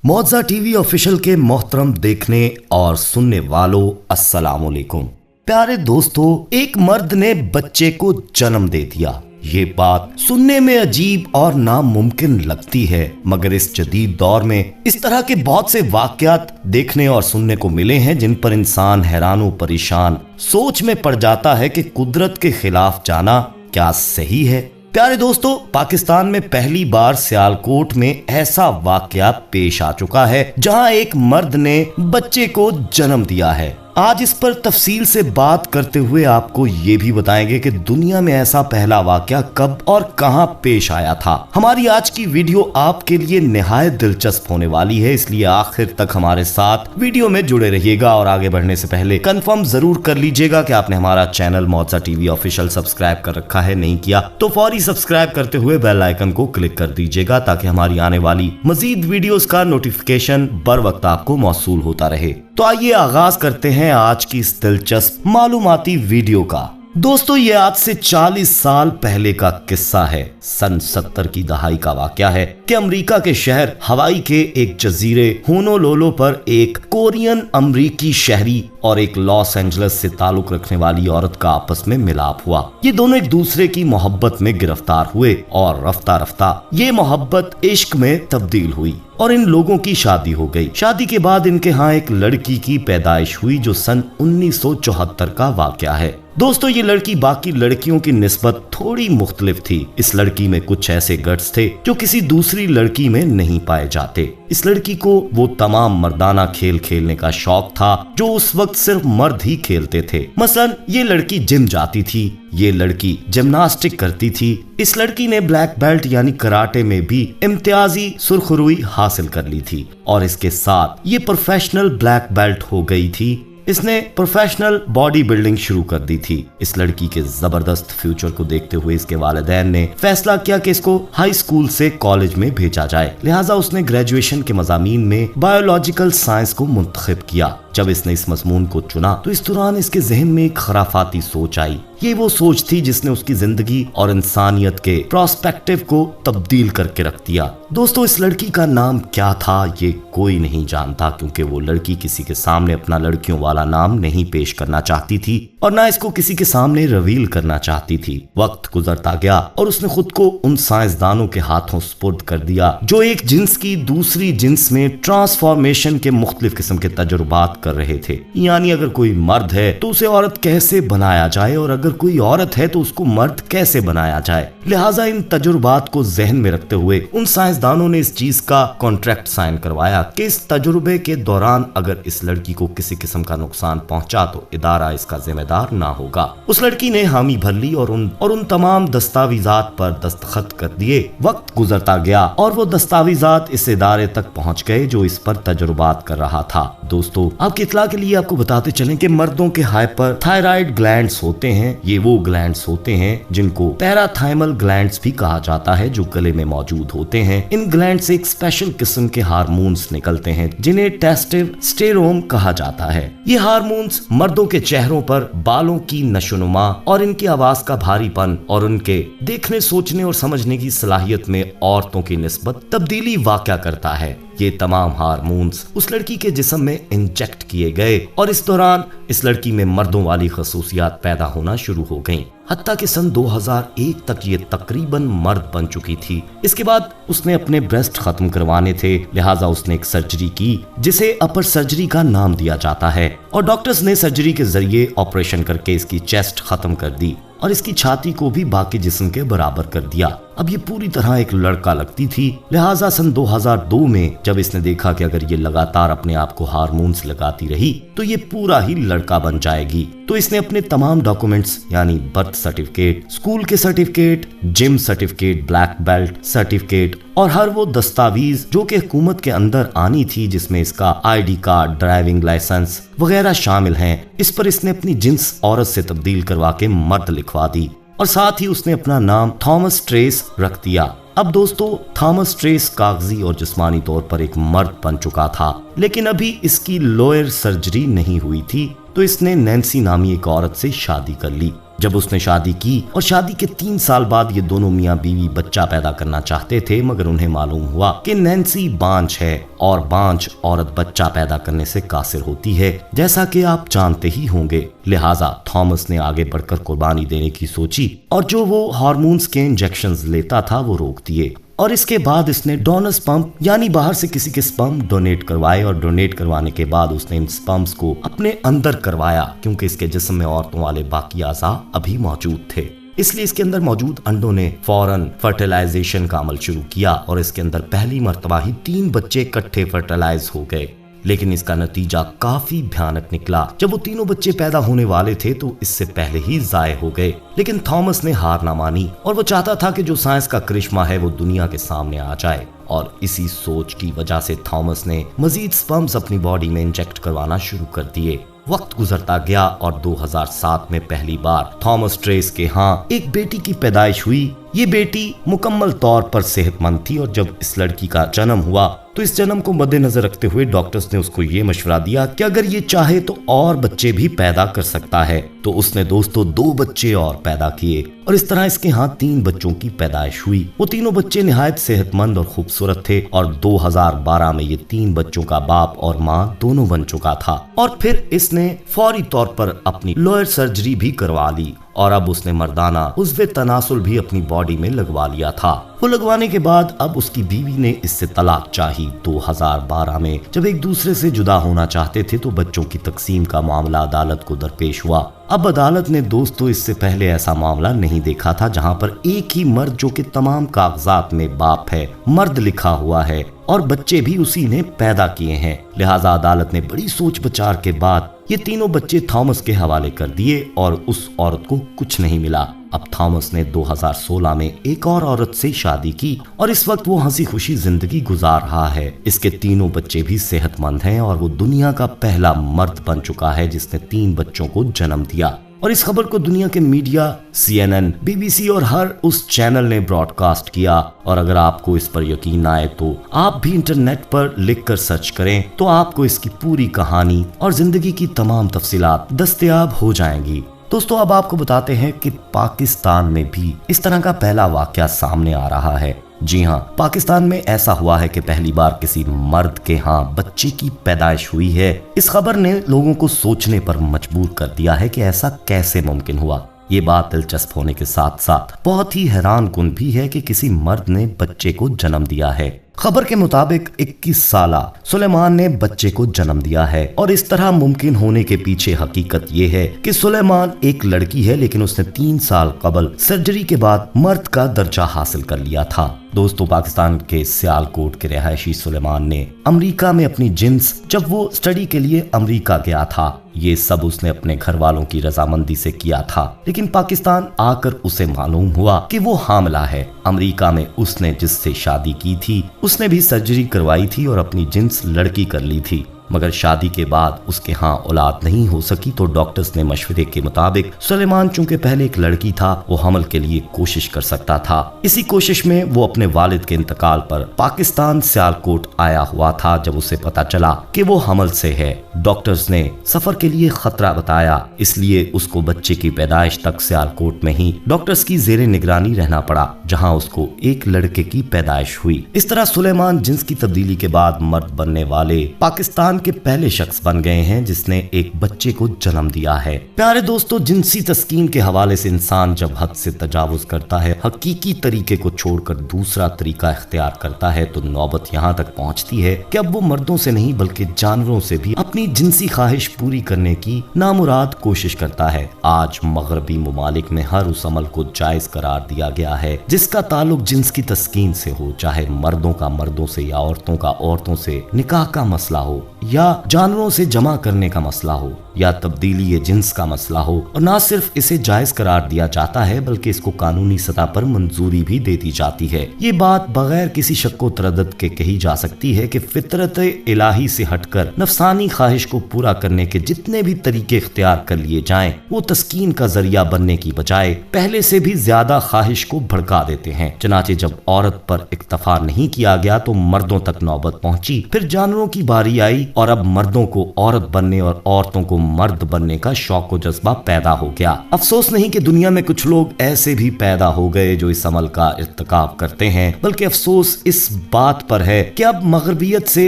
मौजा TV official के मोहतरम देखने और सुनने वालों, अस्सलाम वालेकुम। प्यारे दोस्तों, एक मर्द ने बच्चे को जन्म दे दिया। ये बात सुनने में अजीब और नामुमकिन लगती है, मगर इस जदीद दौर में इस तरह के बहुत से वाकयात देखने और सुनने को मिले हैं जिन पर इंसान हैरान व परेशान सोच में पड़ जाता है कि कुदरत के खिलाफ जाना क्या सही है। प्यारे दोस्तों, पाकिस्तान में पहली बार सियालकोट में ऐसा वाकया पेश आ चुका है जहां एक मर्द ने बच्चे को जन्म दिया है। आज इस पर तफसील से बात करते हुए आपको ये भी बताएंगे कि दुनिया में ऐसा पहला वाकया कब और कहां पेश आया था। हमारी आज की वीडियो आपके लिए निहायत दिलचस्प होने वाली है, इसलिए आखिर तक हमारे साथ वीडियो में जुड़े रहिएगा। और आगे बढ़ने से पहले कंफर्म जरूर कर लीजिएगा कि आपने हमारा चैनल मौजा टीवी ऑफिशियल सब्सक्राइब कर रखा है। नहीं किया तो फौरी सब्सक्राइब करते हुए बेल आइकन को क्लिक कर दीजिएगा ताकि हमारी आने वाली मजीद वीडियोस का नोटिफिकेशन बर वक्त आपको मौसूल होता रहे। तो आइए आगाज करते हैं आज की इस दिलचस्प मालूमाती वीडियो का। दोस्तों, ये आज से 40 साल पहले का किस्सा है। सन 70 की दहाई का वाकया है कि अमेरिका के शहर हवाई के एक जजीरे होनोलुलु पर एक कोरियन अमेरिकी शहरी और एक लॉस एंजलिस से ताल्लुक रखने वाली औरत का आपस में मिलाप हुआ। ये दोनों एक दूसरे की मोहब्बत में गिरफ्तार हुए और रफ्ता रफ्ता ये मोहब्बत इश्क में तब्दील हुई और इन लोगों की शादी हो गई। शादी के बाद इनके यहाँ एक लड़की की पैदाइश हुई जो सन 1974 का वाकया है। दोस्तों, ये लड़की बाकी लड़कियों की निस्बत थोड़ी मुख्तलिफ थी। इस लड़की में कुछ ऐसे गट्स थे जो किसी दूसरी लड़की में नहीं पाए जाते। इस लड़की को वो तमाम मर्दाना खेल खेलने का शौक था जो उस वक्त सिर्फ मर्द ही खेलते थे। मसलन ये लड़की जिम जाती थी, ये लड़की जिम्नास्टिक करती थी। इस लड़की ने ब्लैक बेल्ट यानी कराटे में भी इम्तियाजी सुरखरुई हासिल कर ली थी और इसके साथ ये प्रोफेशनल ब्लैक बेल्ट हो गई थी। इसने प्रोफेशनल बॉडी बिल्डिंग शुरू कर दी थी। इस लड़की के जबरदस्त फ्यूचर को देखते हुए इसके वालिदैन ने फैसला किया कि इसको हाई स्कूल से कॉलेज में भेजा जाए। लिहाजा उसने ग्रेजुएशन के मज़ामीन में बायोलॉजिकल साइंस को मुंतखब किया। जब इसने इस मजमून को चुना तो इस दौरान इसके जहन में एक खराफाती सोच आई। ये वो सोच थी जिसने उसकी जिंदगी और इंसानियत के प्रोस्पेक्टिव को तब्दील करके रख दिया। दोस्तों, इस लड़की का नाम क्या था ये कोई नहीं जानता, क्योंकि वो लड़की किसी के सामने अपना लड़कियों वाला नाम नहीं पेश करना चाहती थी और ना इसको किसी के सामने रिवील करना चाहती थी। वक्त गुजरता गया और उसने खुद को उन साइंसदानों के हाथों सुपुर्द कर दिया जो एक जिन्स की दूसरी जिन्स में ट्रांसफॉर्मेशन के मुख्तलिफ किस्म के तजुर्बात कर रहे थे। यानी अगर कोई मर्द है तो उसे औरत कैसे बनाया जाए और अगर कोई औरत है तो उसको मर्द कैसे बनाया जाए। लिहाजा इन तजुर्बात को जहन में रखते हुए उन साइंसदानों ने इस चीज का कॉन्ट्रैक्ट साइन करवाया कि इस तजुर्बे के दौरान अगर इस लड़की को किसी किस्म का नुकसान पहुंचा तो इदारा इसका जिम्मेदार ना होगा। उस लड़की ने हामी भर ली और उन तमाम दस्तावेजात पर दस्तखत कर दिए। वक्त गुजरता गया और वो दस्तावेजात इस इदारे तक पहुंच गए जो इस पर तजुर्बात कर रहा था। दोस्तों, आपकी इत्तला के लिए आपको बताते चलें कि मर्दों के हाइपर थायराइड ग्लैंड्स होते हैं। ये वो ग्लैंड्स होते हैं जिनको पैराथाइमल ग्लैंड्स भी कहा जाता है, जो गले में मौजूद होते हैं। इन ग्लैंड से एक स्पेशल किस्म के हार्मोन्स निकलते हैं जिन्हें टेस्टोस्टेरोन कहा जाता है। ये हार्मोन्स मर्दों के चेहरों पर बालों की नशोनुमा और इनकी आवाज का भारीपन और उनके देखने, सोचने और समझने की सलाहियत में औरतों की निस्बत तब्दीली वाक़या करता है। ये तमाम हार्मोन्स उस लड़की के जिस्म में इंजेक्ट किए गए और इस दौरान इस लड़की में मर्दों वाली खसूसियात पैदा होना शुरू हो गईं। हत्ता कि सन 2001 तक ये तकरीबन मर्द बन चुकी थी। इसके बाद उसने अपने ब्रेस्ट खत्म करवाने थे, लिहाजा उसने एक सर्जरी की जिसे अपर सर्जरी का नाम दिया जाता है और डॉक्टर्स ने सर्जरी के जरिए ऑपरेशन करके इसकी चेस्ट खत्म कर दी और इसकी छाती को भी बाकी जिस्म के बराबर कर दिया। अब ये पूरी तरह एक लड़का लगती थी। लिहाजा सन 2002 में जब इसने देखा कि अगर ये लगातार अपने आप को हार्मोन्स लगाती रही तो ये पूरा ही लड़का बन जाएगी, तो इसने अपने तमाम डॉक्यूमेंट्स यानी बर्थ सर्टिफिकेट, स्कूल के certificate, gym certificate, black belt certificate और हर वो दस्तावेज जो कि हुकूमत के अंदर आनी थी जिसमें इसका ID कार्ड, ड्राइविंग लाइसेंस वगैरह शामिल हैं, इस पर इसने अपनी जिन्स औरत से तब्दील करवा के मर्द लिखवा दी और साथ ही उसने अपना नाम थॉमस ट्रेस रख दिया। अब दोस्तों, थॉमस ट्रेस कागजी और जिस्मानी तौर पर एक मर्द बन चुका था, लेकिन अभी इसकी लोअर सर्जरी नहीं हुई थी, तो इसने नैन्सी नामी एक औरत से शादी कर ली जब उसने शादी की और शादी के 3 साल बाद ये दोनों मियाँ बीवी बच्चा पैदा करना चाहते थे, मगर उन्हें मालूम हुआ कि नैन्सी बांझ है और बांझ औरत बच्चा पैदा करने से कासिर होती है, जैसा कि आप जानते ही होंगे। लिहाजा थॉमस ने आगे बढ़कर कुर्बानी देने की सोची और जो वो हार्मोन्स के इंजेक्शंस लेता था वो रोक दिए। और इसके बाद इसने डोनर स्पर्म यानी बाहर से किसी के स्पर्म डोनेट करवाए और डोनेट करवाने के बाद उसने इन स्पर्म्स को अपने अंदर करवाया, क्योंकि इसके जिस्म में औरतों वाले बाकी आज़ा अभी मौजूद थे। इसलिए इसके अंदर मौजूद अंडों ने फौरन फर्टिलाइजेशन का अमल शुरू किया और इसके अंदर पहली मर्तबा ही 3 बच्चे इकट्ठे फर्टिलाइज हो गए। लेकिन इसका नतीजा काफी भयानक निकला। जब वो तीनों बच्चे पैदा होने वाले थे तो इससे पहले ही जाये हो गए। लेकिन थॉमस ने हार ना मानी और वो चाहता था कि जो साइंस का करिश्मा है वो दुनिया के सामने आ जाए। और इसी सोच की वजह से थॉमस ने मजीद स्पर्म्स अपनी बॉडी में इंजेक्ट करवाना शुरू कर दिए। वक्त गुजरता गया और 2007 में पहली बार थॉमस ट्रेस के यहाँ एक बेटी की पैदाइश हुई। ये बेटी मुकम्मल तौर पर सेहतमंद थी और जब इस लड़की का जन्म हुआ तो इस जन्म को मद्देनजर रखते हुए डॉक्टर्स ने उसको ये मशवरा दिया कि अगर ये चाहे तो और बच्चे भी पैदा कर सकता है। तो उसने दोस्तों 2 बच्चे और पैदा किए और इस तरह इसके यहाँ 3 बच्चों की पैदाइश हुई। वो तीनों बच्चे निहायत सेहतमंद और खूबसूरत थे और 2012 में ये 3 बच्चों का बाप और माँ दोनों बन चुका था। और फिर इसने फौरी तौर पर अपनी लोअर सर्जरी भी करवा ली और अब उसने मर्दाना उज़्वे तनासुल भी अपनी बॉडी में लगवा लिया था। वो लगवाने के बाद अब उसकी बीवी ने इससे तलाक चाही। 2012 में जब एक दूसरे से जुदा होना चाहते थे तो बच्चों की तकसीम का मामला अदालत को दरपेश हुआ। अब अदालत ने दोस्तों इससे पहले ऐसा मामला नहीं देखा था जहां पर एक ही मर्द जो कि तमाम कागजात में बाप है, मर्द लिखा हुआ है और बच्चे भी उसी ने पैदा किए हैं। लिहाजा अदालत ने बड़ी सोच विचार के बाद ये तीनों बच्चे थॉमस के हवाले कर दिए और उस औरत को कुछ नहीं मिला। अब थॉमस ने 2016 में एक और औरत से शादी की और इस वक्त वो हंसी खुशी जिंदगी गुजार रहा है। इसके तीनों बच्चे भी सेहतमंद हैं और वो दुनिया का पहला मर्द बन चुका है जिसने 3 बच्चों को जन्म दिया। और इस खबर को दुनिया के मीडिया CNN, BBC और हर उस चैनल ने ब्रॉडकास्ट किया। और अगर आपको इस पर यकीन ना आए तो आप भी इंटरनेट पर लिखकर सर्च करें तो आपको इसकी पूरी कहानी और जिंदगी की तमाम तफसीलात दस्तयाब हो जाएंगी। दोस्तों अब आपको बताते हैं कि पाकिस्तान में भी इस तरह का पहला वाकया सामने आ रहा है। जी हाँ, पाकिस्तान में ऐसा हुआ है कि पहली बार किसी मर्द के यहाँ बच्चे की पैदाइश हुई है। इस खबर ने लोगों को सोचने पर मजबूर कर दिया है कि ऐसा कैसे मुमकिन हुआ। ये बात दिलचस्प होने के साथ साथ बहुत ही हैरानकुन भी है कि किसी मर्द ने बच्चे को जन्म दिया है। खबर के मुताबिक 21 साला सुलेमान ने बच्चे को जन्म दिया है और इस तरह मुमकिन होने के पीछे हकीकत ये है कि सुलेमान एक लड़की है, लेकिन उसने 3 साल कबल सर्जरी के बाद मर्द का दर्जा हासिल कर लिया था। दोस्तों पाकिस्तान के सियालकोट के रहायशी सुलेमान ने अमेरिका में अपनी जिन्स जब वो स्टडी के लिए अमेरिका गया था, ये सब उसने अपने घर वालों की रजामंदी से किया था। लेकिन पाकिस्तान आकर उसे मालूम हुआ कि वो हामिला है। अमेरिका में उसने जिससे शादी की थी उसने भी सर्जरी करवाई थी और अपनी जिन्स लड़की कर ली थी, मगर शादी के बाद उसके यहाँ औलाद नहीं हो सकी तो डॉक्टर्स ने मशवरे के मुताबिक सुलेमान चूंकि पहले एक लड़की था वो हमल के लिए कोशिश कर सकता था। इसी कोशिश में वो अपने वालिद के इंतकाल पर पाकिस्तान सियालकोट आया हुआ था। जब उसे पता चला कि वो हमल से है, डॉक्टर्स ने सफर के लिए खतरा बताया, इसलिए उसको बच्चे की पैदाइश तक सियालकोट में ही डॉक्टर्स की जेरे निगरानी रहना पड़ा, जहाँ उसको एक लड़के की पैदाइश हुई। इस तरह सुलेमान जिन्स की तब्दीली के बाद मर्द बनने वाले पाकिस्तान के पहले शख्स बन गए हैं जिसने एक बच्चे को जन्म दिया है। प्यारे दोस्तों, जिनसी तस्कीन के हवाले से इंसान जब हद से तजावुज करता है, हकीकी तरीके को छोड़कर दूसरा तरीका इख्तियार करता है, तो नौबत यहाँ तक पहुँचती है कि अब वो मर्दों से नहीं बल्कि जानवरों से भी अपनी जिनसी ख्वाहिश पूरी करने की नामुराद कोशिश करता है। आज मगरबी मुमालिक में हर उस अमल को जायज करार दिया गया है जिसका ताल्लुक जिन्स की तस्कीन से हो, चाहे मर्दों का मर्दों से या औरतों का औरतों से निकाह का मसला हो या जानवरों से जमा करने का मसला हो या तब्दीली जिन्स का मसला हो। और न सिर्फ इसे जायज करार दिया जाता है बल्कि इसको कानूनी सतह पर मंजूरी भी दे दी जाती है। ये बात बगैर किसी शक्को तरद्दुद के कही जा सकती है कि फितरत इलाही से हटकर नफसानी ख्वाहिश को पूरा करने के जितने भी तरीके इख्तियार कर लिए जाएं, वो तस्कीन का जरिया बनने की बजाय पहले से भी ज्यादा ख्वाहिश को भड़का देते हैं। चनाचे जब औरत पर इक्तफा नहीं किया गया तो मर्दों तक नौबत पहुंची, फिर जानवरों की बारी आई और अब मर्दों को औरत बनने और औरतों को मर्द बनने का शौक व जज्बा पैदा हो गया। अफसोस नहीं कि दुनिया में कुछ लोग ऐसे भी पैदा हो गए जो इस अमल का इर्तिकाब करते हैं, बल्कि अफसोस इस बात पर है कि अब मगरबियत से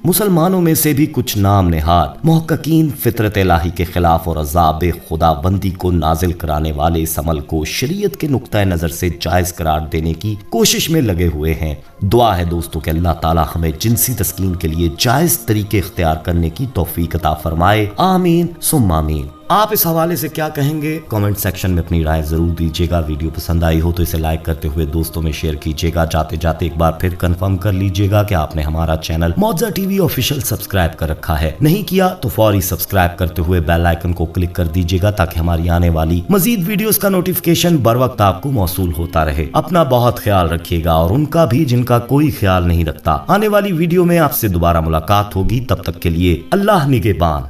मुसलमानों में से भी कुछ नाम निहाद मुहक्किकीन फितरत इलाही के खिलाफ और अज़ाब खुदाबंदी को नाजिल कराने वाले इस अमल को शरीयत के नुक्ता नजर से जायज करार देने की कोशिश में लगे हुए हैं। दुआ है दोस्तों कि अल्लाह ताला हमें जिनसी तस्कीन के लिए जायज तरीके इख्तियार करने की तौफीक अता फरमाए। आमीन सुम्मा आमीन। आप इस हवाले से क्या कहेंगे? कमेंट सेक्शन में अपनी राय जरूर दीजिएगा। वीडियो पसंद आई हो तो इसे लाइक करते हुए दोस्तों में शेयर कीजिएगा। जाते जाते एक बार फिर कंफर्म कर लीजिएगा कि आपने हमारा चैनल मौजा टीवी ऑफिशियल सब्सक्राइब कर रखा है। नहीं किया तो फौरी सब्सक्राइब करते हुए बेल आइकन को क्लिक कर दीजिएगा ताकि हमारी आने वाली मजीद वीडियोस का नोटिफिकेशन बर वक्त आपको मौसूल होता रहे। अपना बहुत ख्याल रखिएगा और उनका भी जिनका कोई ख्याल नहीं रखता। आने वाली वीडियो में आपसे दोबारा मुलाकात होगी। तब तक के लिए अल्लाह निगहबान।